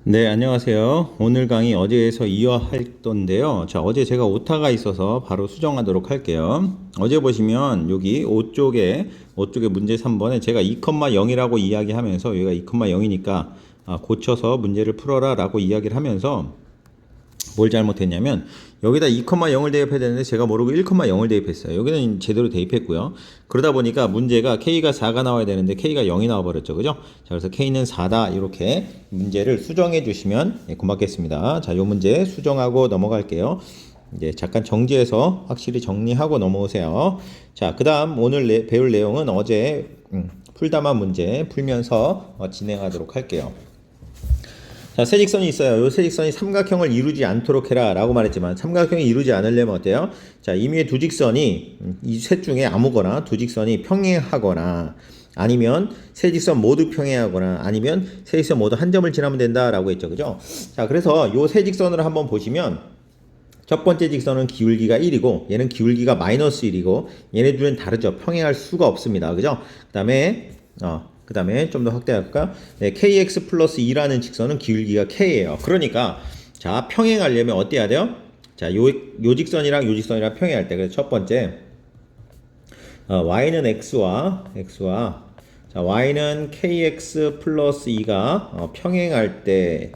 네, 안녕하세요. 오늘 강의 어제에서 이어할 건데요. 자, 어제 제가 오타가 있어서 바로 수정하도록 할게요. 어제 보시면 여기 5쪽에 문제 3번에 제가 2,0이라고 이야기하면서 여기가 2,0이니까 고쳐서 문제를 풀어라 라고 이야기를 하면서 뭘 잘못했냐면 여기다 2,0을 대입해야 되는데 제가 모르고 1,0을 대입했어요. 여기는 제대로 대입했고요. 그러다 보니까 문제가 K가 4가 나와야 되는데 K가 0이 나와버렸죠. 그죠? 자, 그래서 K는 4다. 이렇게 문제를 수정해 주시면 고맙겠습니다. 자, 요 문제 수정하고 넘어갈게요. 이제 잠깐 정지해서 확실히 정리하고 넘어오세요. 자, 그 다음 오늘 배울 내용은 어제 풀다만 문제 풀면서 진행하도록 할게요. 자, 세직선이 있어요. 이 세직선이 삼각형을 이루지 않도록 해라 라고 말했지만 삼각형이 이루지 않으려면 어때요? 자, 임의의 두 직선이 이 셋 중에 아무거나 두 직선이 평행하거나 아니면 세 직선 모두 평행하거나 아니면 세 직선 모두 한 점을 지나면 된다라고 했죠. 그죠? 자, 그래서 이 세 직선을 한번 보시면 첫 번째 직선은 기울기가 1이고 얘는 기울기가 마이너스 1이고 얘네 둘은 다르죠. 평행할 수가 없습니다. 그죠? 그 다음에 좀 더 확대할까? 네, kx 플러스 2라는 직선은 기울기가 k예요. 그러니까 자, 평행하려면 어때야 돼요? 자, 요 직선이랑 요 직선이랑 평행할 때 그래서 첫 번째 y는 x와 자, y는 kx 플러스 2가 평행할 때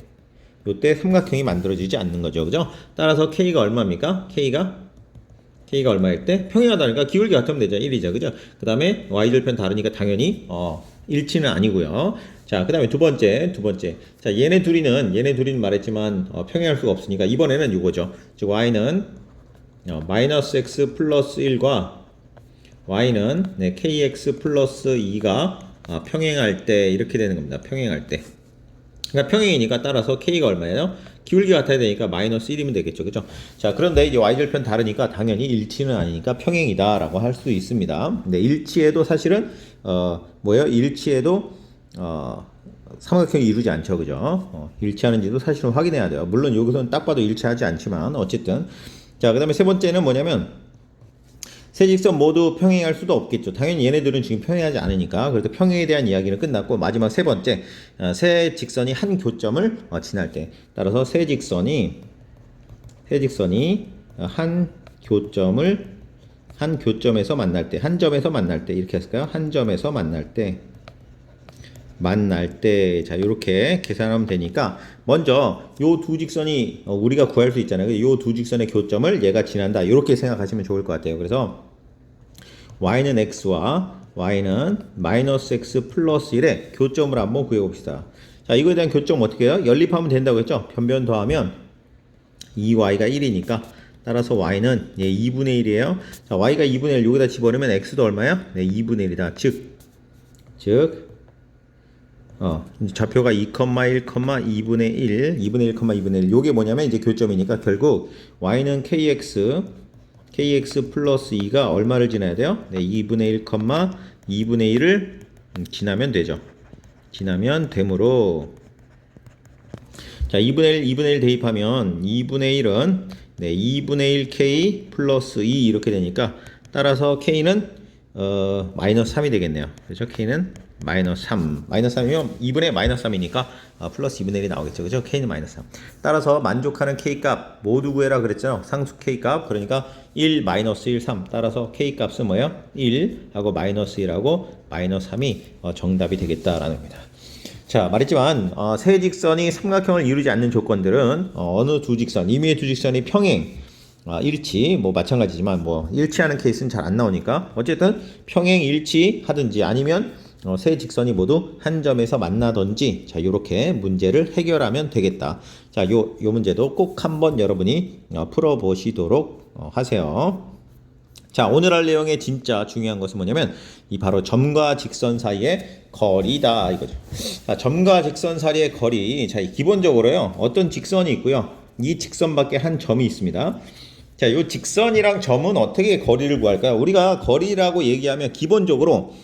요때 삼각형이 만들어지지 않는 거죠. 그죠? 따라서 k가 얼마입니까? k가 얼마일 때? 평행하다니까 기울기 같으면 되죠. 1이죠. 그죠? 그 다음에 y절편 다르니까 당연히 일치는 아니고요. 자, 그 다음에 두 번째. 자, 얘네 둘이는 말했지만 평행할 수가 없으니까 이번에는 이거죠. 즉 y는 마이너스 x 플러스 1과 y는 kx 플러스 2가 평행할 때 이렇게 되는 겁니다. 평행할 때. 그러니까 평행이니까 따라서 k가 얼마예요? 기울기 같아야 되니까 마이너스 1이면 되겠죠. 그죠? 자, 그런데 이제 y절편 다르니까 당연히 일치는 아니니까 평행이다 라고 할 수 있습니다. 네, 일치해도 사실은 일치해도 삼각형이 이루지 않죠. 그죠? 일치하는지도 사실은 확인해야 돼요. 물론 여기서는 딱 봐도 일치하지 않지만 어쨌든. 자, 그 다음에 세 번째는 뭐냐면 세 직선 모두 평행할 수도 없겠죠. 당연히 얘네들은 지금 평행하지 않으니까. 그래서 평행에 대한 이야기는 끝났고 마지막 세 번째 세 직선이 한 교점을 지날 때 따라서 세 직선이 한 교점에서 만날 때 한 점에서 만날 때 이렇게 했을까요? 한 점에서 만날 때 자, 요렇게 계산하면 되니까 먼저 요 두 직선이 우리가 구할 수 있잖아요. 요 두 직선의 교점을 얘가 지난다. 이렇게 생각하시면 좋을 것 같아요. 그래서 y는 x와 y는 마이너스 x 플러스 1의 교점을 한번 구해봅시다. 자, 이거에 대한 교점 어떻게 해요? 연립하면 된다고 했죠? 변변 더하면 2y가 1이니까 따라서 y는 2분의 1이에요. 자, y가 2분의 1 여기다 집어넣으면 x도 얼마야? 2분의 1이다. 즉 좌표가 2, 1, 2분의 1, 2분의 1 요게 뭐냐면 이제 교점이니까 결국 y는 kx 플러스 2가 얼마를 지나야 돼요? 2분의 1, 2분의 1을 지나면 되죠. 지나면 되므로 자, 2분의 1 대입하면 2분의 1은 2분의 1 k 플러스 2 이렇게 되니까 따라서 k는 마이너스 3이 되겠네요. 그렇죠? k는 마이너스 3. 마이너스 3이면 2분의 마이너스 3이니까 플러스 2분의 1이 나오겠죠. 그죠? k는 마이너스 3. 따라서 만족하는 k값 모두 구해라 그랬잖아요. 상수 k값. 그러니까 1, 마이너스 1, 3. 따라서 k값은 뭐예요? 1 하고 마이너스 1하고 마이너스 3이 정답이 되겠다라는 겁니다. 자, 말했지만 세 직선이 삼각형을 이루지 않는 조건들은 어느 두 직선, 임의의 두 직선이 평행, 일치, 마찬가지지만 일치하는 케이스는 잘 안 나오니까 어쨌든 평행 일치 하든지 아니면 세 직선이 모두 한 점에서 만나든지 자, 요렇게 문제를 해결하면 되겠다. 자, 요 문제도 꼭 한번 여러분이 풀어보시도록 하세요. 자, 오늘 할 내용의 진짜 중요한 것은 뭐냐면 이 바로 점과 직선 사이의 거리다 이거죠. 자, 점과 직선 사이의 거리. 자, 기본적으로요. 어떤 직선이 있고요. 이 직선밖에 한 점이 있습니다. 자, 이 직선이랑 점은 어떻게 거리를 구할까요? 우리가 거리라고 얘기하면 기본적으로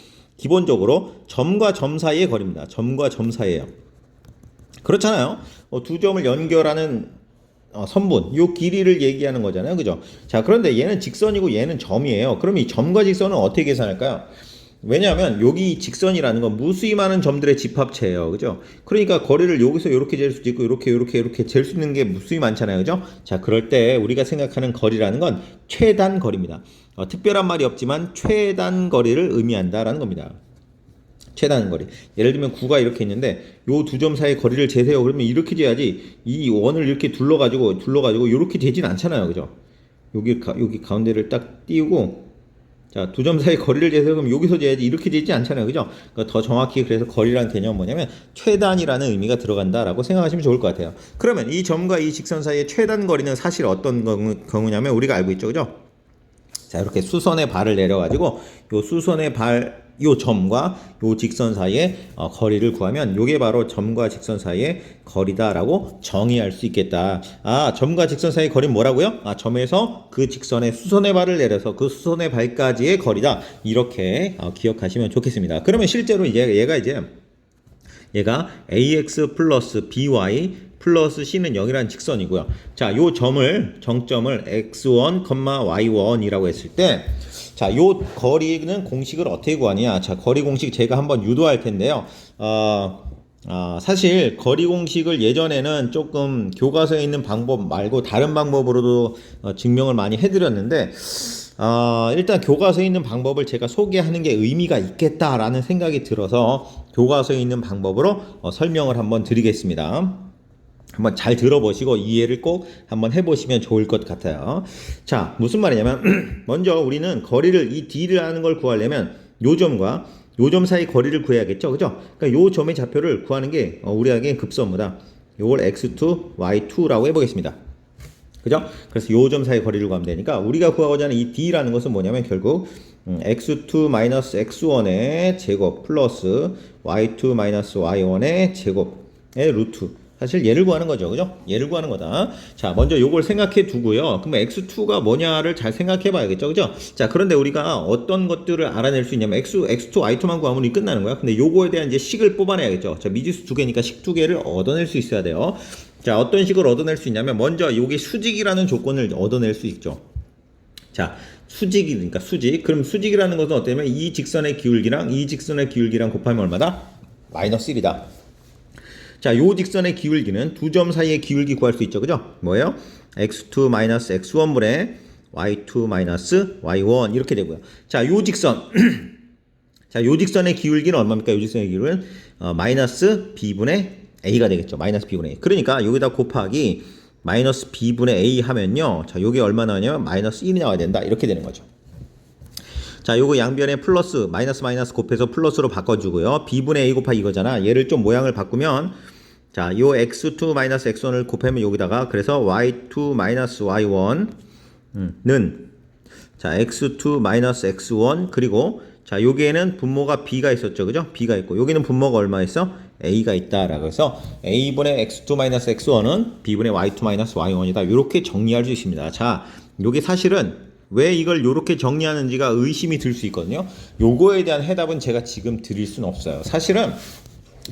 점과 점 사이의 거리입니다. 점과 점 사이에요. 그렇잖아요. 두 점을 연결하는 선분, 요 길이를 얘기하는 거잖아요. 그죠? 자, 그런데 얘는 직선이고 얘는 점이에요. 그럼 이 점과 직선은 어떻게 계산할까요? 왜냐하면 여기 직선이라는 건 무수히 많은 점들의 집합체예요. 그죠? 그러니까 거리를 여기서 이렇게 잴 수도 있고 이렇게 잴 수 있는 게 무수히 많잖아요. 그죠? 자, 그럴 때 우리가 생각하는 거리라는 건 최단 거리입니다. 특별한 말이 없지만 최단 거리를 의미한다라는 겁니다. 최단 거리. 예를 들면 9가 이렇게 있는데 요 두 점 사이의 거리를 재세요. 그러면 이렇게 재야지 이 원을 이렇게 둘러가지고 이렇게 재진 않잖아요. 그죠? 여기 가운데를 딱 띄우고 자, 두 점 사이 거리를 재서 그럼 여기서 재야지 이렇게 재지 않잖아요. 그죠? 그러니까 더 정확히 그래서 거리라는 개념은 뭐냐면 최단이라는 의미가 들어간다라고 생각하시면 좋을 것 같아요. 그러면 이 점과 이 직선 사이의 최단 거리는 사실 어떤 경우냐면 우리가 알고 있죠. 그죠? 자, 이렇게 수선의 발을 내려가지고 요 수선의 요 점과 요 직선 사이의 거리를 구하면 요게 바로 점과 직선 사이의 거리다라고 정의할 수 있겠다. 아, 점과 직선 사이의 거리는 뭐라고요? 아, 점에서 그 직선의 수선의 발을 내려서 그 수선의 발까지의 거리다. 이렇게 기억하시면 좋겠습니다. 그러면 실제로 얘가 ax 플러스 by 플러스 c는 0이라는 직선이고요. 자, 요 정점을 x1, y1이라고 했을 때 자, 요 거리는 공식을 어떻게 구하냐? 자, 거리 공식 제가 한번 유도할 텐데요. 사실 거리 공식을 예전에는 조금 교과서에 있는 방법 말고 다른 방법으로도 증명을 많이 해드렸는데 일단 교과서에 있는 방법을 제가 소개하는 게 의미가 있겠다라는 생각이 들어서 교과서에 있는 방법으로 설명을 한번 드리겠습니다. 한번 잘 들어보시고 이해를 꼭 한번 해보시면 좋을 것 같아요. 자, 무슨 말이냐면 먼저 우리는 거리를 이 D라는 걸 구하려면 요 점과 요 점 사이 거리를 구해야겠죠. 그죠? 그러니까 요 점의 좌표를 구하는 게 우리에게 급선무다. 요걸 x2, y2라고 해보겠습니다. 그죠? 그래서 요 점 사이 거리를 구하면 되니까 우리가 구하고자 하는 이 D라는 것은 뭐냐면 결국 x2-x1의 제곱 플러스 y2-y1의 제곱의 루트. 사실 얘를 구하는 거죠. 그죠? 얘를 구하는 거다. 자, 먼저 요걸 생각해 두고요. 그럼 x2가 뭐냐를 잘 생각해 봐야겠죠. 그죠? 자, 그런데 우리가 어떤 것들을 알아낼 수 있냐면 x2, y2만 구하면 우리 끝나는 거야. 근데 요거에 대한 이제 식을 뽑아내야겠죠. 자, 미지수 두 개니까 식 두 개를 얻어낼 수 있어야 돼요. 자, 어떤 식을 얻어낼 수 있냐면 먼저 요게 수직이라는 조건을 얻어낼 수 있죠. 자, 수직이니까 수직. 그럼 수직이라는 것은 어때냐면 이 직선의 기울기랑 이 직선의 기울기랑 곱하면 얼마다? 마이너스 1이다. 자, 요 직선의 기울기는 두 점 사이의 기울기 구할 수 있죠. 그죠? 뭐예요? x2-x1분의 y2-y1 이렇게 되고요. 자, 요 직선. 자, 요 직선의 기울기는 얼마입니까? 요 직선의 기울기는 마이너스 b분의 a가 되겠죠. 마이너스 b분의 a. 그러니까 여기다 곱하기 마이너스 b분의 a 하면요. 자, 요게 얼마 나오냐면 마이너스 1이 나와야 된다. 이렇게 되는 거죠. 자, 요거 양변에 플러스 마이너스 곱해서 플러스로 바꿔주고요. b분의 a 곱하기 이거잖아. 얘를 좀 모양을 바꾸면 자, 요 x2 x1을 곱하면 여기다가 그래서 y2 y1는 자, x2 x1 그리고 자, 여기에는 분모가 b가 있었죠. 그죠? b가 있고 여기는 분모가 얼마 있어? a가 있다라고 해서 a분의 x2 x1은 b분의 y2 y1이다. 이렇게 정리할 수 있습니다. 자, 요게 사실은 왜 이걸 이렇게 정리하는지가 의심이 들 수 있거든요. 요거에 대한 해답은 제가 지금 드릴 수는 없어요. 사실은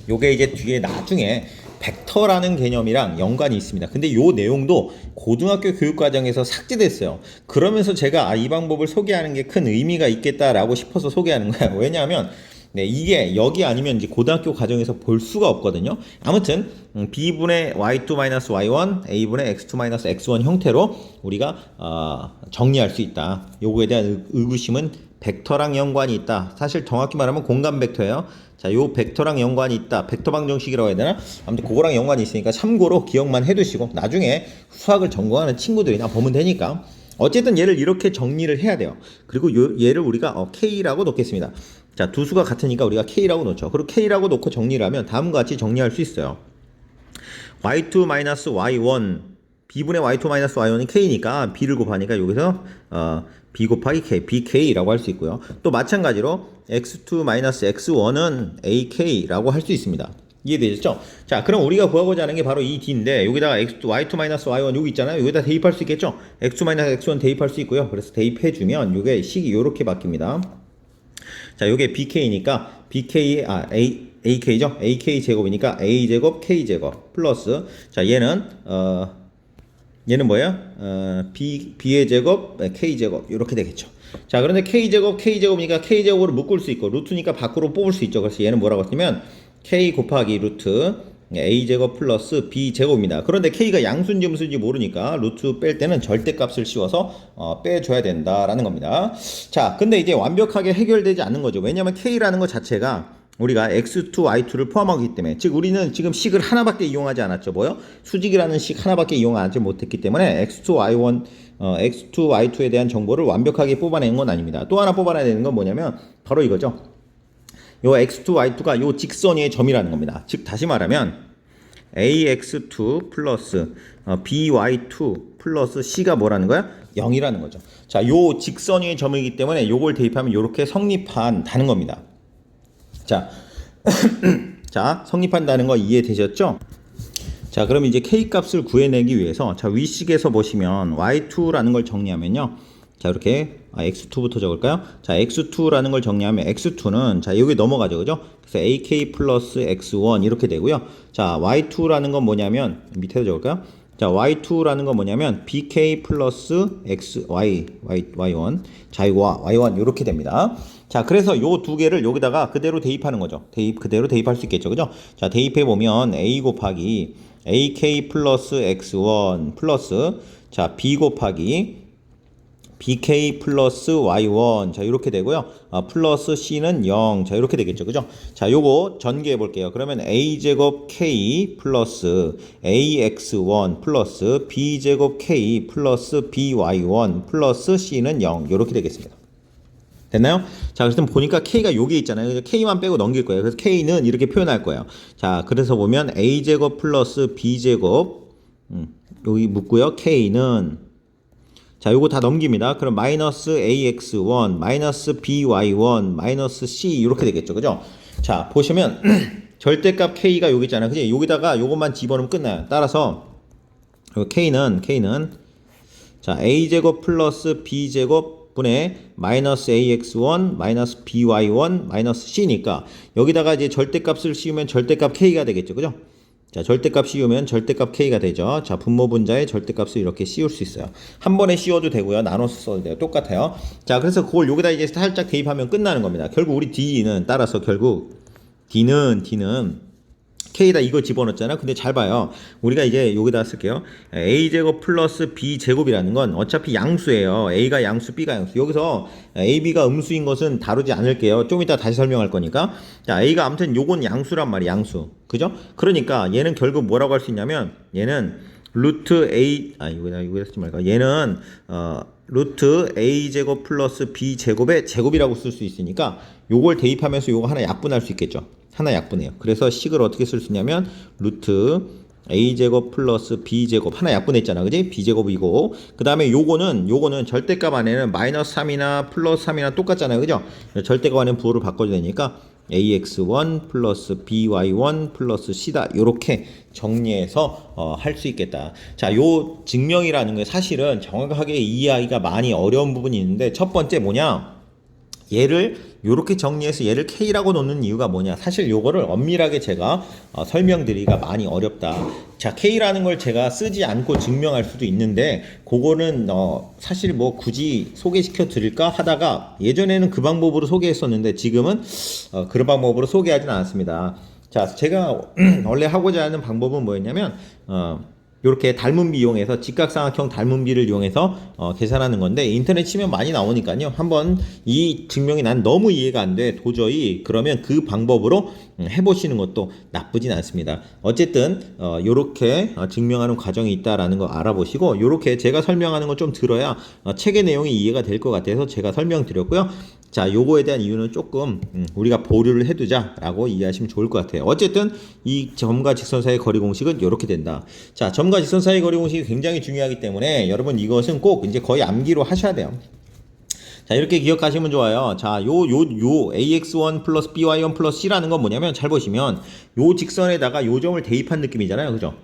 요게 이제 뒤에 나중에 벡터라는 개념이랑 연관이 있습니다. 근데 요 내용도 고등학교 교육과정에서 삭제됐어요. 그러면서 제가 이 방법을 소개하는 게 큰 의미가 있겠다라고 싶어서 소개하는 거예요. 왜냐하면 네, 이게 여기 아니면 이제 고등학교 과정에서 볼 수가 없거든요. 아무튼 b분의 y2-y1, a분의 x2-x1 형태로 우리가 정리할 수 있다. 요거에 대한 의구심은 벡터랑 연관이 있다. 사실 정확히 말하면 공간 벡터예요. 자, 요 벡터랑 연관이 있다. 벡터 방정식이라고 해야 되나? 아무튼 그거랑 연관이 있으니까 참고로 기억만 해두시고 나중에 수학을 전공하는 친구들이나 보면 되니까 어쨌든 얘를 이렇게 정리를 해야 돼요. 그리고 얘를 우리가 K라고 놓겠습니다. 자, 두 수가 같으니까 우리가 K라고 놓죠. 그리고 K라고 놓고 정리를 하면 다음과 같이 정리할 수 있어요. y2-y1 b분의 y2-y1이 K니까 B를 곱하니까 여기서 B 곱하기 K, BK라고 할 수 있고요. 또 마찬가지로 x2-x1은 AK라고 할 수 있습니다. 이해되셨죠? 자, 그럼 우리가 구하고자 하는 게 바로 이 D인데 여기다가 y2-y1 여기 있잖아요. 여기다 대입할 수 있겠죠? x2-x1 대입할 수 있고요. 그래서 대입해주면 이게 식이 요렇게 바뀝니다. 자, 요게 BK니까 AK죠? AK 제곱이니까 A 제곱 K 제곱 플러스 자, 얘는 뭐예요? B의 제곱 K 제곱 이렇게 되겠죠. 자, 그런데 k제곱이니까 k제곱으로 묶을 수 있고 루트니까 밖으로 뽑을 수 있죠. 그래서 얘는 뭐라고 했냐면 k 곱하기 루트 a제곱 플러스 b제곱입니다. 그런데 k가 양수인지 음수인지 모르니까 루트 뺄 때는 절대값을 씌워서 빼줘야 된다라는 겁니다. 자, 근데 이제 완벽하게 해결되지 않는 거죠. 왜냐하면 k라는 것 자체가 우리가 x2, y2를 포함하기 때문에, 즉 우리는 지금 식을 하나밖에 이용하지 않았죠. 뭐요? 수직이라는 식 하나밖에 이용하지 못했기 때문에 x2, y1, x2, y2에 대한 정보를 완벽하게 뽑아내는 건 아닙니다. 또 하나 뽑아내야 되는 건 뭐냐면 바로 이거죠. 요 x2, y2가 요 직선 위의 점이라는 겁니다. 즉 다시 말하면 ax2 플러스 by2 플러스 c가 뭐라는 거야? 0이라는 거죠. 자, 요 직선 위의 점이기 때문에 요걸 대입하면 요렇게 성립한다는 겁니다. 자, 자, 성립한다는 거 이해되셨죠? 자, 그럼 이제 k 값을 구해내기 위해서 자, 위식에서 보시면 y2라는 걸 정리하면요. 자, 이렇게 x2부터 적을까요? 자, x2라는 걸 정리하면 x2는 자, 여기 넘어가죠. 그죠? 그래서 ak 플러스 x1 이렇게 되고요. 자, y2라는 건 뭐냐면 밑에다 적을까요? 자, y2라는 건 뭐냐면 bk 플러스 y1. 자, 이거 y1 이렇게 됩니다. 자, 그래서 요 두 개를 여기다가 그대로 대입하는 거죠. 그대로 대입할 수 있겠죠. 그죠? 자, 대입해 보면 a 곱하기 ak 플러스 x1 플러스 자, b 곱하기 bk 플러스 y1 자, 이렇게 되고요. 플러스 c는 0 자, 이렇게 되겠죠. 그죠? 자, 요거 전개해 볼게요. 그러면 a제곱 k 플러스 ax1 플러스 b제곱 k 플러스 by1 플러스 c는 0 이렇게 되겠습니다. 됐나요? 자, 그래서 보니까 k가 여기 있잖아요. 그래서 k만 빼고 넘길 거예요. 그래서 k는 이렇게 표현할 거예요. 자, 그래서 보면 a제곱 플러스 b제곱 여기 묻고요. k는 자, 요거 다 넘깁니다. 그럼 마이너스 ax1 마이너스 by1 마이너스 c 이렇게 되겠죠. 그죠? 자, 보시면 절대값 k가 여기 있잖아요. 그지? 여기다가 요것만 집어넣으면 끝나요. 따라서 k는 자, a제곱 플러스 b제곱 분의 마이너스 ax1 마이너스 by1 마이너스 c니까 여기다가 이제 절대값을 씌우면 절대값 k가 되겠죠. 그죠? 자, 절대값 씌우면 절대값 k가 되죠. 자, 분모 분자의 절대값을 이렇게 씌울 수 있어요. 한 번에 씌워도 되고요. 나눠서 써도 돼요. 똑같아요. 자, 그래서 그걸 여기다 이제 살짝 대입하면 끝나는 겁니다. 결국 우리 d는 따라서 결국 d는 k에다 이거 집어넣었잖아. 근데 잘 봐요. 우리가 이제 여기다 쓸게요. a제곱 플러스 b제곱이라는 건 어차피 양수예요. a가 양수, b가 양수. 여기서 a, b가 음수인 것은 다루지 않을게요. 좀 이따 다시 설명할 거니까. 자, a가 아무튼 요건 양수란 말이야. 양수. 그죠? 그러니까 얘는 결국 뭐라고 할 수 있냐면 얘는 루트 a 이거다 쓰지 말까. 얘는 루트 a제곱 플러스 b제곱의 제곱이라고 쓸 수 있으니까 요걸 대입하면서 요거 하나 약분할 수 있겠죠. 하나 약분해요. 그래서 식을 어떻게 쓸 수 있냐면 루트 a제곱 플러스 b제곱 하나 약분했잖아. 그지? b제곱이고 그 다음에 요거는 절대값 안에는 마이너스 3이나 플러스 3이나 똑같잖아요. 그죠? 절대값 안에는 부호를 바꿔야 되니까 ax1 플러스 by1 플러스 c다. 요렇게 정리해서 할 수 있겠다. 자, 요 증명이라는 게 사실은 정확하게 이해하기가 많이 어려운 부분이 있는데 첫 번째 뭐냐? 얘를 요렇게 정리해서 얘를 k라고 놓는 이유가 뭐냐? 사실 요거를 엄밀하게 제가 설명드리기가 많이 어렵다. 자, k라는 걸 제가 쓰지 않고 증명할 수도 있는데 그거는 사실 뭐 굳이 소개시켜 드릴까 하다가 예전에는 그 방법으로 소개했었는데 지금은 그런 방법으로 소개하진 않았습니다. 자, 제가 원래 하고자 하는 방법은 뭐였냐면 이렇게 닮은비 이용해서 직각삼각형 닮은비를 이용해서 계산하는 건데 인터넷 치면 많이 나오니까요. 한번 이 증명이 난 너무 이해가 안 돼. 도저히 그러면 그 방법으로 해보시는 것도 나쁘진 않습니다. 어쨌든 이렇게 증명하는 과정이 있다라는 거 알아보시고 이렇게 제가 설명하는 거 좀 들어야 책의 내용이 이해가 될 것 같아서 제가 설명드렸고요. 자, 요거에 대한 이유는 조금 우리가 보류를 해두자 라고 이해하시면 좋을 것 같아요. 어쨌든 이 점과 직선 사이의 거리 공식은 이렇게 된다. 자, 점과 직선 사이의 거리 공식이 굉장히 중요하기 때문에 여러분 이것은 꼭 이제 거의 암기로 하셔야 돼요. 자, 이렇게 기억하시면 좋아요. 자, 요 ax1 플러스 by1 플러스 c라는 건 뭐냐면 잘 보시면 요 직선에다가 요 점을 대입한 느낌이잖아요. 그죠?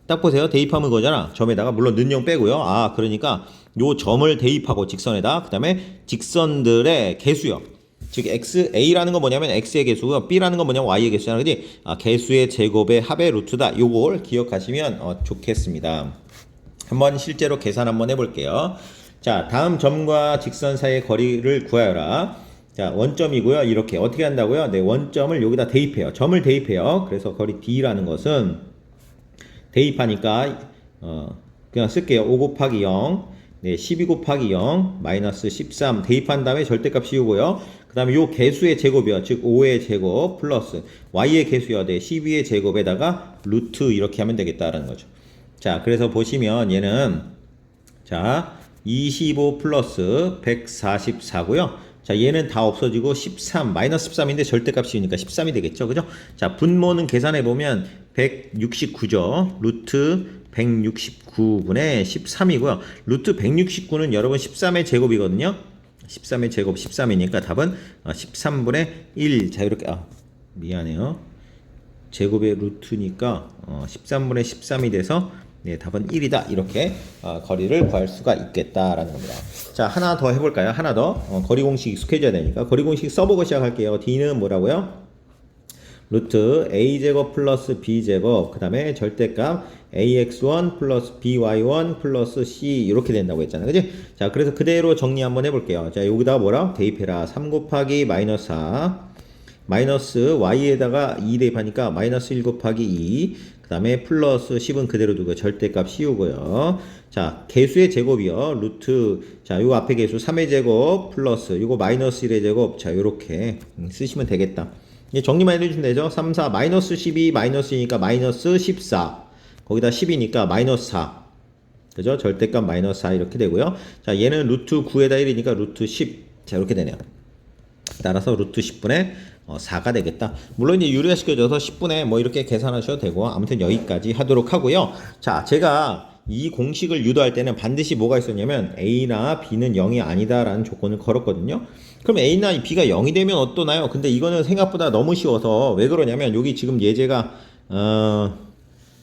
딱 보세요. 대입하면 거잖아. 점에다가 물론 는영 빼고요. 그러니까 요 점을 대입하고 직선에다 그 다음에 직선들의 개수요. 즉 a라는 건 뭐냐면 x의 개수고요. b라는 건 뭐냐면 y의 개수잖아. 그지? 개수의 제곱의 합의 루트다. 요걸 기억하시면 좋겠습니다. 한번 실제로 계산 한번 해볼게요. 자, 다음 점과 직선 사이의 거리를 구하여라. 자, 원점이고요. 이렇게 어떻게 한다고요? 네, 원점을 여기다 대입해요. 점을 대입해요. 그래서 거리 D라는 것은 대입하니까 그냥 쓸게요. 5 곱하기 0, 네, 12 곱하기 0, 마이너스 13 대입한 다음에 절대값 씌우고요. 그 다음에 요 개수의 제곱이요. 즉 5의 제곱 플러스 y의 개수요. 네, 12의 제곱에다가 루트 이렇게 하면 되겠다라는 거죠. 자, 그래서 보시면 얘는 자 25 플러스 144고요. 자, 얘는 다 없어지고 13, 마이너스 13인데 절대값이니까 13이 되겠죠. 그죠? 자, 분모는 계산해보면 169죠. 루트 169분의 13이고요. 루트 169는 여러분 13의 제곱이거든요. 13의 제곱 13이니까 답은 13분의 1. 자, 이렇게, 미안해요. 제곱의 루트니까 13분의 13이 돼서 네, 답은 1이다. 이렇게 거리를 구할 수가 있겠다라는 겁니다. 자, 하나 더 해볼까요? 하나 더. 거리 공식 익숙해져야 되니까 거리 공식 써보고 시작할게요. D는 뭐라고요? 루트 a제곱 플러스 b제곱 그 다음에 절대값 ax1 플러스 by1 플러스 c 이렇게 된다고 했잖아요. 그치? 자, 그래서 그대로 정리 한번 해볼게요. 자, 여기다가 뭐라? 대입해라. 3 곱하기 마이너스 4 마이너스 y에다가 2 대입하니까 마이너스 1 곱하기 2 그 다음에 플러스 10은 그대로 두고 절대값 씌우고요. 자, 개수의 제곱이요. 루트, 자, 요 앞에 개수 3의 제곱 플러스 요거 마이너스 1의 제곱. 자, 요렇게 쓰시면 되겠다. 정리만 해주시면 되죠. 3, 4, 마이너스 12, 마이너스 2니까 마이너스 14. 거기다 10이니까 마이너스 4. 그죠? 절대값 마이너스 4 이렇게 되고요. 자, 얘는 루트 9에다 1이니까 루트 10. 자, 이렇게 되네요. 따라서 루트 10분의 4가 되겠다. 물론 이제 유리화 시켜줘서 10분의 뭐 이렇게 계산하셔도 되고 아무튼 여기까지 하도록 하고요. 자, 제가 이 공식을 유도할 때는 반드시 뭐가 있었냐면 A나 B는 0이 아니다라는 조건을 걸었거든요. 그럼 A나 B가 0이 되면 어떠나요? 근데 이거는 생각보다 너무 쉬워서 왜 그러냐면 여기 지금 예제가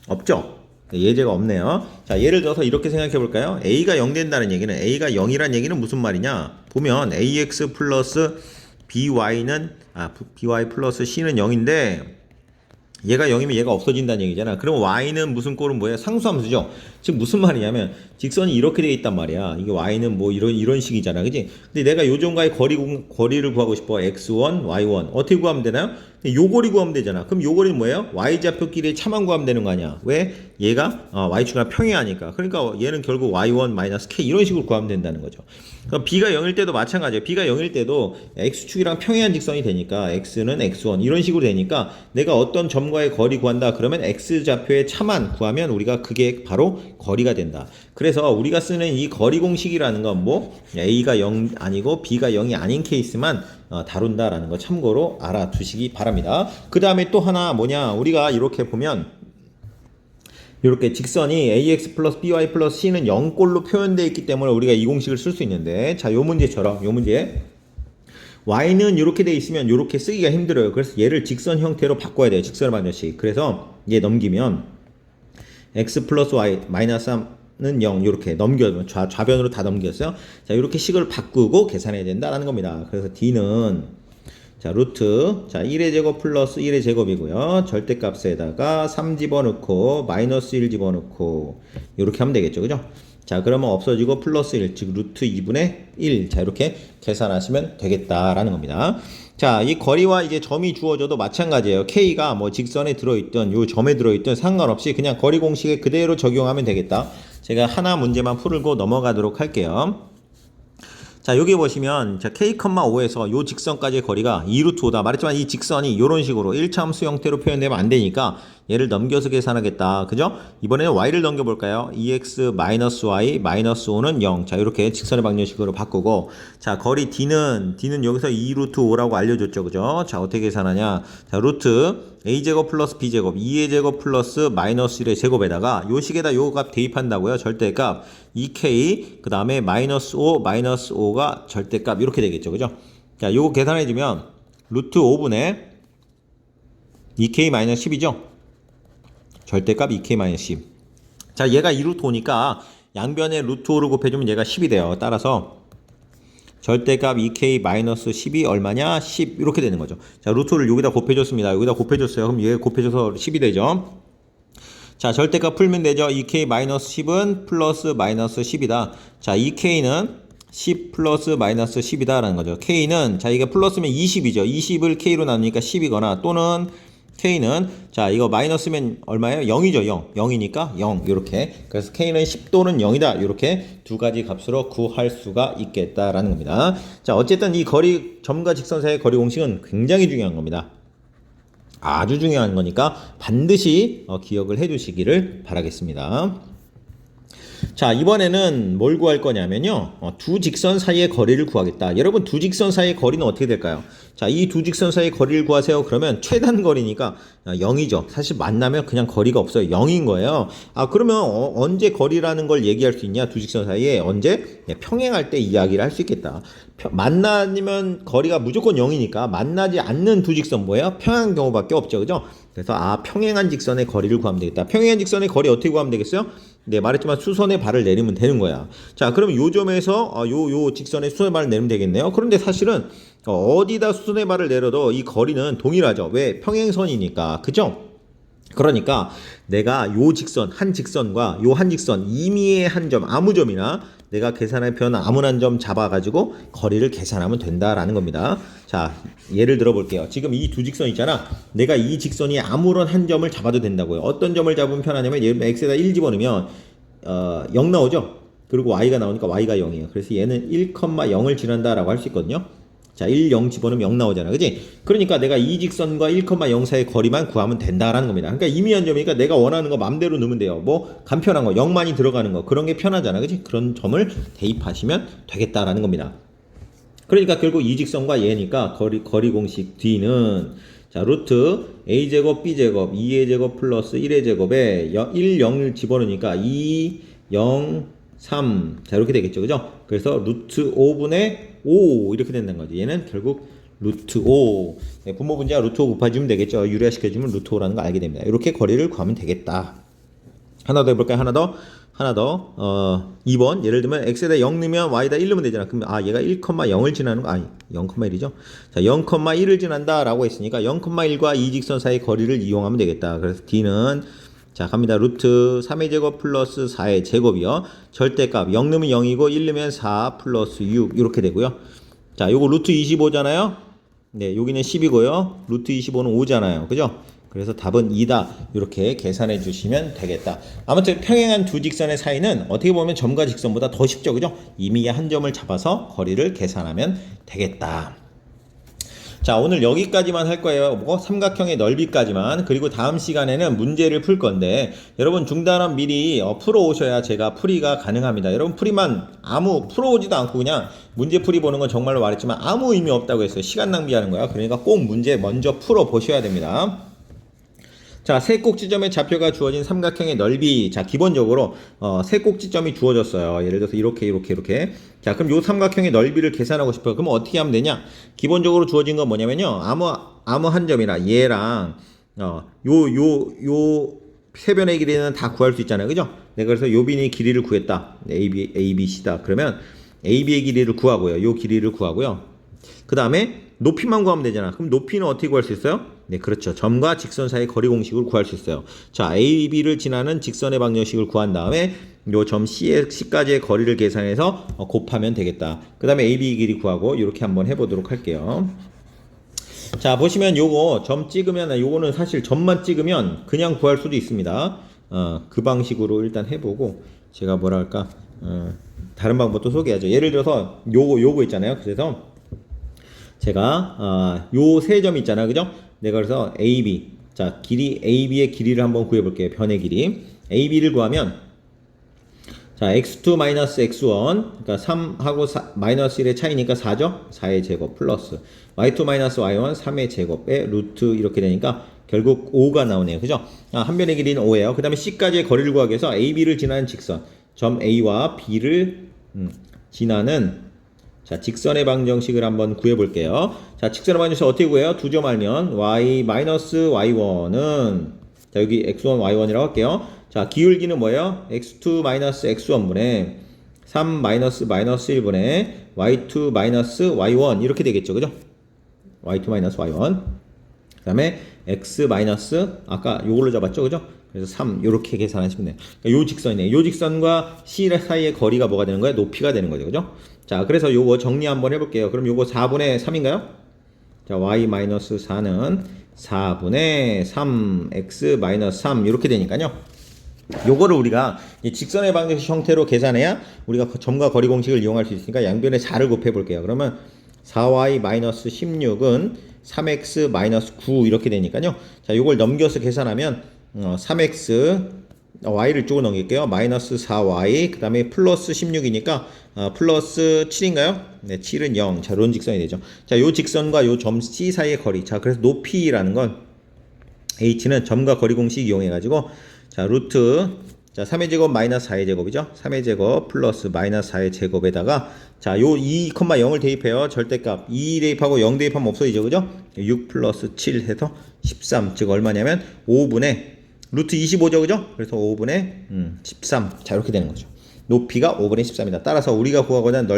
없죠? 예제가 없네요. 자, 예를 들어서 이렇게 생각해 볼까요? A가 0 된다는 얘기는 A가 0이란 얘기는 무슨 말이냐? 보면 AX 플러스 by는 by 플러스 c는 0인데 얘가 0이면 얘가 없어진다는 얘기잖아. 그럼 y는 무슨 꼴은 뭐예요? 상수함수죠. 즉 무슨 말이냐면 직선이 이렇게 되어 있단 말이야. 이게 y는 뭐 이런 식이잖아. 그지? 근데 내가 요점과의 거리를 구하고 싶어. x1, y1. 어떻게 구하면 되나요? 요 거리 구하면 되잖아. 그럼 요 거리는 뭐예요? y좌표끼리 차만 구하면 되는 거 아니야. 왜? 얘가 y축이랑 평행하니까. 그러니까 얘는 결국 y1-k 이런 식으로 구하면 된다는 거죠. 그럼 b가 0일 때도 마찬가지예요. b가 0일 때도 x축이랑 평행한 직선이 되니까 x는 x1 이런 식으로 되니까 내가 어떤 점과의 거리 구한다 그러면 x좌표의 차만 구하면 우리가 그게 바로 거리가 된다. 그래서 우리가 쓰는 이 거리 공식이라는 건 뭐 a가 0 아니고 b가 0이 아닌 케이스만 다룬다라는 거 참고로 알아두시기 바랍니다. 그 다음에 또 하나 뭐냐, 우리가 이렇게 보면 이렇게 직선이 ax 플러스 by 플러스 c는 0꼴로 표현되어 있기 때문에 우리가 이 공식을 쓸 수 있는데, 자, 요 문제처럼 요 문제 y는 이렇게 돼 있으면 이렇게 쓰기가 힘들어요. 그래서 얘를 직선 형태로 바꿔야 돼요. 직선을 반드시. 그래서 얘 넘기면 x 플러스 y 마이너스 3는 0 이렇게 넘겨면 좌변으로 다 넘겼어요. 자, 이렇게 식을 바꾸고 계산해야 된다라는 겁니다. 그래서 d는 자, 루트, 자, 1의 제곱 플러스 1의 제곱이고요. 절대값에다가 3 집어넣고 마이너스 1 집어넣고 이렇게 하면 되겠죠. 그죠? 자, 그러면 없어지고 플러스 1, 즉 루트 2분의 1. 자, 이렇게 계산하시면 되겠다라는 겁니다. 자, 이 거리와 이제 점이 주어져도 마찬가지예요. K가 뭐 직선에 들어있든 요 점에 들어있든 상관없이 그냥 거리 공식에 그대로 적용하면 되겠다. 제가 하나 문제만 풀고 넘어가도록 할게요. 자, 여기 보시면 자, K,5에서 요 직선까지의 거리가 2루트 5다. 말했지만 이 직선이 이런 식으로 1차 함수 형태로 표현되면 안 되니까 얘를 넘겨서 계산하겠다. 그죠? 이번에는 y를 넘겨볼까요? 2x-y 마이너스 5는 0. 자, 이렇게 직선의 방정식으로 바꾸고, 자, 거리 d는 여기서 2루트 5라고 알려줬죠. 그죠? 자, 어떻게 계산하냐? 자, 루트 a제곱 플러스 b제곱 2의 제곱 플러스 마이너스 1의 제곱에다가 요 식에다 요 값 대입한다고요. 절대값 2k 그 다음에 마이너스 5가 절대값 이렇게 되겠죠. 그죠? 자, 요거 계산해주면 루트 5분의 2k 마이너스 10이죠. 절대값 2k 마이너스 10. 자, 얘가 2루트 5니까 양변에 루트 5를 곱해주면 얘가 10이 돼요. 따라서 절대값 2k 마이너스 10이 얼마냐? 10 이렇게 되는 거죠. 자, 루트를 여기다 곱해줬습니다. 여기다 곱해줬어요. 그럼 얘 곱해줘서 10이 되죠. 자, 절대값 풀면 되죠. 2k 마이너스 10은 플러스 마이너스 10이다. 자, 2k는 10 플러스 마이너스 10이다 라는 거죠. k는 자, 이게 플러스면 20이죠. 20을 k로 나누니까 10이거나 또는 k는 자, 이거 마이너스면 얼마예요? 0이죠. 0. 0이니까 0 이렇게. 그래서 k는 10 또는 0이다. 이렇게 두 가지 값으로 구할 수가 있겠다라는 겁니다. 자, 어쨌든 이 거리 점과 직선 사이의 거리 공식은 굉장히 중요한 겁니다. 아주 중요한 거니까 반드시 기억을 해 두시기를 바라겠습니다. 자, 이번에는 뭘 구할 거냐면요. 두 직선 사이의 거리를 구하겠다. 여러분, 두 직선 사이의 거리는 어떻게 될까요? 자, 이 두 직선 사이의 거리를 구하세요. 그러면 최단 거리니까 0이죠. 사실 만나면 그냥 거리가 없어요. 0인 거예요. 아, 그러면 언제 거리라는 걸 얘기할 수 있냐? 두 직선 사이에 언제? 평행할 때 이야기를 할 수 있겠다. 만나면 거리가 무조건 0이니까 만나지 않는 두 직선 뭐예요? 평행한 경우밖에 없죠. 그죠? 그래서 평행한 직선의 거리를 구하면 되겠다. 평행한 직선의 거리 어떻게 구하면 되겠어요? 네, 말했지만 수선의 발을 내리면 되는 거야. 자, 그럼 요 점에서 요 직선에 수선의 발을 내리면 되겠네요. 그런데 사실은 어디다 수선의 발을 내려도 이 거리는 동일하죠. 왜? 평행선이니까. 그죠? 그러니까 내가 요 직선, 한 직선과 요 한 직선 임의의 한 점, 아무 점이나 내가 계산할 표현 아무 한 점 잡아가지고 거리를 계산하면 된다라는 겁니다. 자, 예를 들어 볼게요. 지금 이 두 직선 있잖아. 내가 이 직선이 아무런 한 점을 잡아도 된다고요. 어떤 점을 잡으면 편하냐면 예를 들면 x에다 1 집어넣으면 0 나오죠. 그리고 y가 나오니까 y가 0이에요. 그래서 얘는 1,0을 지난다라고 할 수 있거든요. 자, 1, 0 집어넣으면 0 나오잖아. 그지? 그러니까 내가 이 직선과 1,0 사이의 거리만 구하면 된다라는 겁니다. 그러니까 임의한 점이니까 내가 원하는 거 맘대로 넣으면 돼요. 뭐 간편한 거, 0만이 들어가는 거, 그런 게 편하잖아. 그지? 그런 점을 대입하시면 되겠다라는 겁니다. 그러니까 결국 이 직선과 얘니까 거리 공식 D는 자, 루트 a제곱 b제곱 2의 제곱 플러스 1의 제곱에 1, 0을 집어넣으니까 2, 0, 3. 자, 이렇게 되겠죠. 그죠? 그래서 루트 5분의 5 이렇게 된다는 거죠. 얘는 결국 루트 5. 네, 분모 분자 루트 5 곱해주면 되겠죠. 유리화시켜주면 루트 5라는 걸 알게 됩니다. 이렇게 거리를 구하면 되겠다. 하나 더 해볼까요? 하나 더. 2번. 예를 들면 x에다 0 넣으면 y에다 1 넣으면 되잖아. 그럼 얘가 1,0을 지나는 거 0,1이죠. 자, 0,1을 지난다라고 했으니까 0,1과 이 직선 사이 거리를 이용하면 되겠다. 그래서 d는 자, 갑니다. 루트 3의 제곱 플러스 4의 제곱이요. 절대값 0 넣으면 0이고 1 넣으면 4 플러스 6 이렇게 되고요. 자, 요거 루트 25잖아요. 네, 여기는 10이고요. 루트 25는 5잖아요. 그죠? 그래서 답은 2다. 이렇게 계산해 주시면 되겠다. 아무튼 평행한 두 직선의 사이는 어떻게 보면 점과 직선보다 더 쉽죠. 그죠? 임의의 한 점을 잡아서 거리를 계산하면 되겠다. 자, 오늘 여기까지만 할 거예요. 삼각형의 넓이까지만. 그리고 다음 시간에는 문제를 풀 건데 여러분 중단원 미리 풀어 오셔야 제가 풀이가 가능합니다. 여러분 풀이만 풀어 오지도 않고 그냥 문제 풀이 보는 건 정말로 말했지만 아무 의미 없다고 했어요. 시간 낭비하는 거야. 그러니까 꼭 문제 먼저 풀어 보셔야 됩니다. 자, 세 꼭지점의 좌표가 주어진 삼각형의 넓이. 자, 기본적으로 세 꼭지점이 주어졌어요. 예를 들어서 이렇게. 자, 그럼 요 삼각형의 넓이를 계산하고 싶어요. 그럼 어떻게 하면 되냐? 기본적으로 주어진 건 뭐냐면요. 아무 한 점이나 얘랑 요 세 변의 길이는 다 구할 수 있잖아요. 그죠? 네, 그래서 요 비의 길이를 구했다. ABC다. 그러면 AB의 길이를 구하고요. 요 길이를 구하고요. 그 다음에 높이만 구하면 되잖아. 그럼 높이는 어떻게 구할 수 있어요? 네, 그렇죠. 점과 직선 사이 거리 공식을 구할 수 있어요. 자, AB를 지나는 직선의 방정식을 구한 다음에 요 점 C까지의 거리를 계산해서 곱하면 되겠다. 그 다음에 AB 길이 구하고 이렇게 한번 해보도록 할게요. 자, 보시면 요거 점 찍으면 요거는 사실 점만 찍으면 그냥 구할 수도 있습니다. 그 방식으로 일단 해보고 제가 뭐랄까 다른 방법도 소개하죠. 예를 들어서 요거 있잖아요. 그래서 제가 요 세 점 있잖아요. 그죠? 내가 그래서 AB 자, 길이 AB의 길이를 한번 구해 볼게요. 변의 길이. AB를 구하면 자, x2 마이너스 x1 그러니까 3하고 마이너스 1의 차이니까 4죠? 4의 제곱 플러스 y2 마이너스 y1 3의 제곱에 루트 이렇게 되니까 결국 5가 나오네요. 그죠? 한 변의 길이는 5예요. 그 다음에 C까지의 거리를 구하기 위해서 AB를 지나는 직선 점 A와 B를 지나는 자, 직선의 방정식을 한번 구해볼게요. 자, 직선의 방정식 어떻게 구해요? 두 점 알면 y 마이너스 y1은 자, 여기 x1 y1이라고 할게요. 자, 기울기는 뭐예요? x2 마이너스 x1분의 3 마이너스 1분의 y2 마이너스 y1 이렇게 되겠죠. 그죠? y2 마이너스 y1 그 다음에 x 마이너스 아까 요걸로 잡았죠. 그죠? 그래서 3 이렇게 계산하시면 돼요. 그러니까 요 직선이네. 요 직선과 C 사이의 거리가 뭐가 되는 거야? 높이가 되는 거죠. 그죠? 자, 그래서 요거 정리 한번 해볼게요. 그럼 요거 4분의 3인가요? 자, y-4는 4분의 3 x-3 이렇게 되니까요. 요거를 우리가 직선의 방정식 형태로 계산해야 우리가 점과 거리 공식을 이용할 수 있으니까 양변에 4를 곱해 볼게요. 그러면 4y-16은 3x-9 이렇게 되니까요. 자, 요걸 넘겨서 계산하면 3x y를 이쪽으로 넘길게요. 마이너스 4y 그 다음에 플러스 16이니까 플러스 7인가요? 네, 7은 0. 자, 이런 직선이 되죠. 자, 요 직선과 요 점 C 사이의 거리. 자, 그래서 높이라는 건 h는 점과 거리 공식 이용해 가지고 자, 루트 자, 3의 제곱 마이너스 4의 제곱이죠. 3의 제곱 플러스 마이너스 4의 제곱에다가 자, 요 2,0을 대입해요. 절대값 2 대입하고 0 대입하면 없어지죠. 그죠? 6 플러스 7 해서 13. 즉 얼마냐면 5분의 루트 25죠. 그죠? 그래서 5분의 13. 자, 이렇게 되는 거죠. 높이가 5분의 13이다. 따라서 우리가 구하고자 하는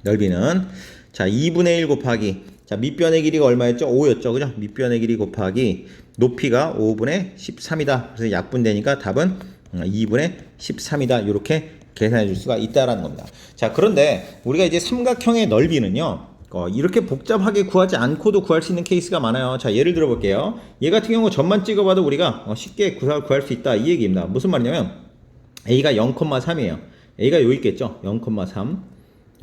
넓이는 자, 2분의 1 곱하기 자, 밑변의 길이가 얼마였죠? 5였죠. 그죠? 밑변의 길이 곱하기 높이가 5분의 13이다. 그래서 약분되니까 답은 2분의 13이다. 이렇게 계산해 줄 수가 있다라는 겁니다. 자, 그런데 우리가 이제 삼각형의 넓이는요. 이렇게 복잡하게 구하지 않고도 구할 수 있는 케이스가 많아요. 자, 예를 들어 볼게요. 얘 같은 경우 점만 찍어봐도 우리가 쉽게 구할 수 있다. 이 얘기입니다. 무슨 말이냐면 A가 0,3이에요. A가 여기 있겠죠? 0,3.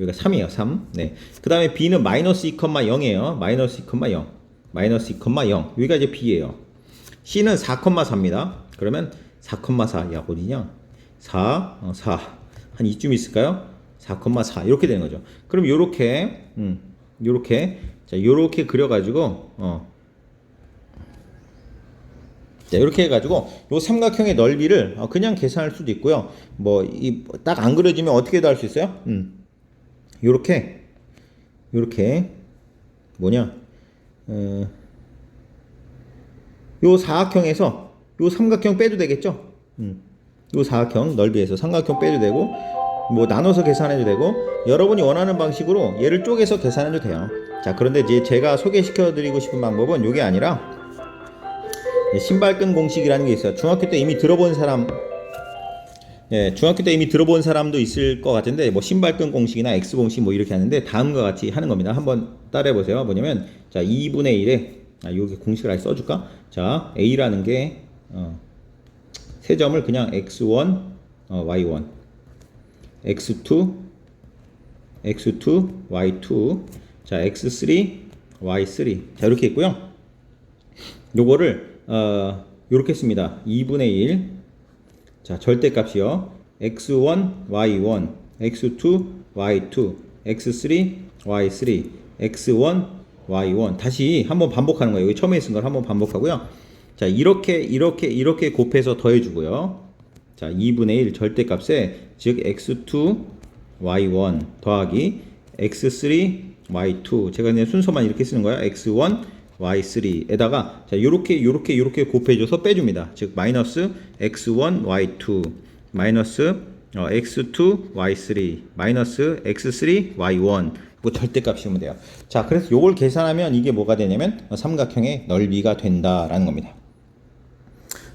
여기가 3이에요. 3. 네. 그 다음에 B는 마이너스 2,0이에요. 마이너스 2,0. 마이너스 2,0. 여기가 이제 B예요. C는 4,4입니다. 그러면 4,4. 야, 어디냐? 4. 한 이쯤 있을까요? 4,4. 이렇게 되는 거죠. 그럼 요렇게, 자, 요렇게 그려가지고, 자, 이렇게 해가지고 요 삼각형의 넓이를 그냥 계산할 수도 있고요. 뭐 딱 안 그려지면 어떻게도 할 수 있어요? 요렇게 뭐냐? 요 사각형에서 요 삼각형 빼도 되겠죠? 요 사각형 넓이에서 삼각형 빼도 되고 뭐 나눠서 계산해도 되고 여러분이 원하는 방식으로 얘를 쪼개서 계산해도 돼요. 자, 그런데 이제 제가 소개시켜 드리고 싶은 방법은 요게 아니라 신발끈 공식이라는 게 있어요. 중학교 때 이미 들어본 사람, 중학교 때 이미 들어본 사람도 있을 것 같은데, 뭐 신발끈 공식이나 X 공식 뭐 이렇게 하는데 다음과 같이 하는 겁니다. 한번 따라해 보세요. 뭐냐면, 자, 2분의 1에 여기 공식을 아예 써줄까? 자, A라는 게 세 점을 그냥 X1, Y1, X2, Y2, 자, X3, Y3. 자, 이렇게 있고요. 요거를 요렇게 씁니다. 2분의 1. 자, 절대값이요. x1, y1, x2, y2, x3, y3, x1, y1. 다시 한번 반복하는 거예요. 여기 처음에 쓴 걸 한번 반복하고요. 자, 이렇게 곱해서 더해주고요. 자, 2분의 1 절대값에 즉 x2, y1 더하기 x3, y2. 제가 그냥 순서만 이렇게 쓰는 거예요. x1, y3에다가 자, 요렇게 곱해줘서 빼줍니다. 즉 마이너스 x1, y2 마이너스 x2, y3 마이너스 x3, y1 이거 절대값이면 돼요. 자, 그래서 요걸 계산하면 이게 뭐가 되냐면 삼각형의 넓이가 된다라는 겁니다.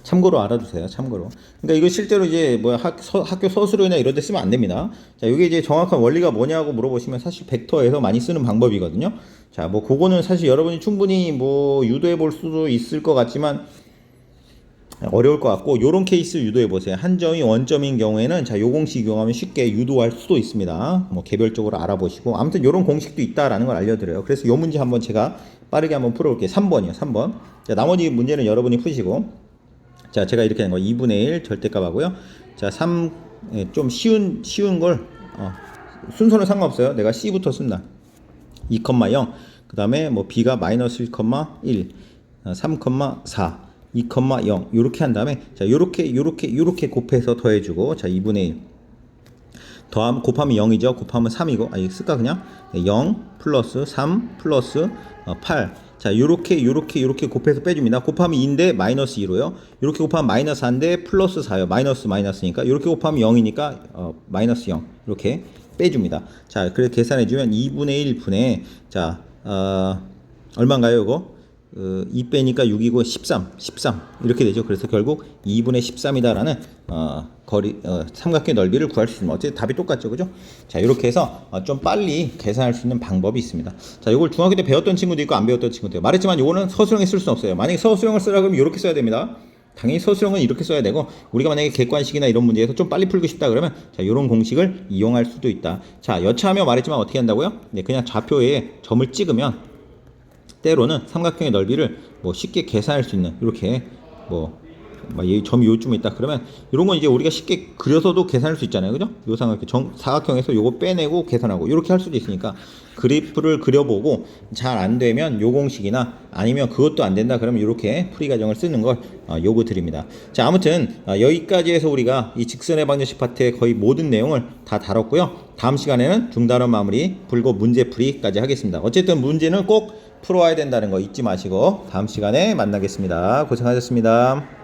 참고로 알아두세요. 참고로. 그러니까 이거 실제로 이제 뭐 학교 서술이나 이런 데 쓰면 안 됩니다. 자, 이게 이제 정확한 원리가 뭐냐고 물어보시면 사실 벡터에서 많이 쓰는 방법이거든요. 자, 뭐 그거는 사실 여러분이 충분히 뭐 유도해 볼 수도 있을 것 같지만 어려울 것 같고 요런 케이스 유도해 보세요. 한 점이 원점인 경우에는 자, 요 공식 이용하면 쉽게 유도할 수도 있습니다. 뭐 개별적으로 알아보시고 아무튼 요런 공식도 있다라는 걸 알려드려요. 그래서 요 문제 한번 제가 빠르게 한번 풀어볼게요. 3번이요. 3번. 자, 나머지 문제는 여러분이 푸시고 자, 제가 이렇게 한 거 2분의 1 절대값 하고요. 자, 3 좀 쉬운 걸 순서는 상관없어요. 내가 C부터 쓴다. 2,0 그 다음에 뭐 B가 마이너스 1,1 3,4 2,0 요렇게 한 다음에 자, 요렇게 곱해서 더해주고 자, 2분의 1 더하면 곱하면 0이죠. 곱하면 3이고 아니 쓸까 그냥 0 플러스 3 플러스 8 자, 요렇게 곱해서 빼줍니다. 곱하면 2인데 마이너스 2로요. 요렇게 곱하면 마이너스 4인데 플러스 4요. 마이너스니까 요렇게 곱하면 0이니까 마이너스 0 이렇게 빼줍니다. 자, 그래서 계산해주면 2분의 1분의 자, 얼마인가요 이거? 2 빼니까 6이고 13 이렇게 되죠. 그래서 결국 2분의 13이다라는 삼각형의 넓이를 구할 수 있습니다. 어쨌든 답이 똑같죠, 그죠? 자, 이렇게 해서 좀 빨리 계산할 수 있는 방법이 있습니다. 자, 이걸 중학교 때 배웠던 친구도 있고 안 배웠던 친구도 있고 말했지만 이거는 서술형에 쓸 수는 없어요. 만약에 서술형을 쓰라 그러면 이렇게 써야 됩니다. 당연히 서술형은 이렇게 써야 되고 우리가 만약에 객관식이나 이런 문제에서 좀 빨리 풀고 싶다 그러면 자, 이런 공식을 이용할 수도 있다. 자, 여차하며 말했지만 어떻게 한다고요? 네, 그냥 좌표에 점을 찍으면 때로는 삼각형의 넓이를 뭐 쉽게 계산할 수 있는 이렇게 이 점이 요쯤에 있다 그러면 이런 건 이제 우리가 쉽게 그려서도 계산할 수 있잖아요, 그죠? 요 사각형에서 요거 빼내고 계산하고 이렇게 할 수도 있으니까 그래프를 그려보고 잘 안 되면 요 공식이나 아니면 그것도 안 된다 그러면 이렇게 풀이 과정을 쓰는 걸 요구 드립니다. 자, 아무튼 여기까지 해서 우리가 이 직선의 방정식 파트의 거의 모든 내용을 다 다뤘고요. 다음 시간에는 중단원 마무리, 불고 문제풀이까지 하겠습니다. 어쨌든 문제는 꼭 풀어와야 된다는 거 잊지 마시고 다음 시간에 만나겠습니다. 고생하셨습니다.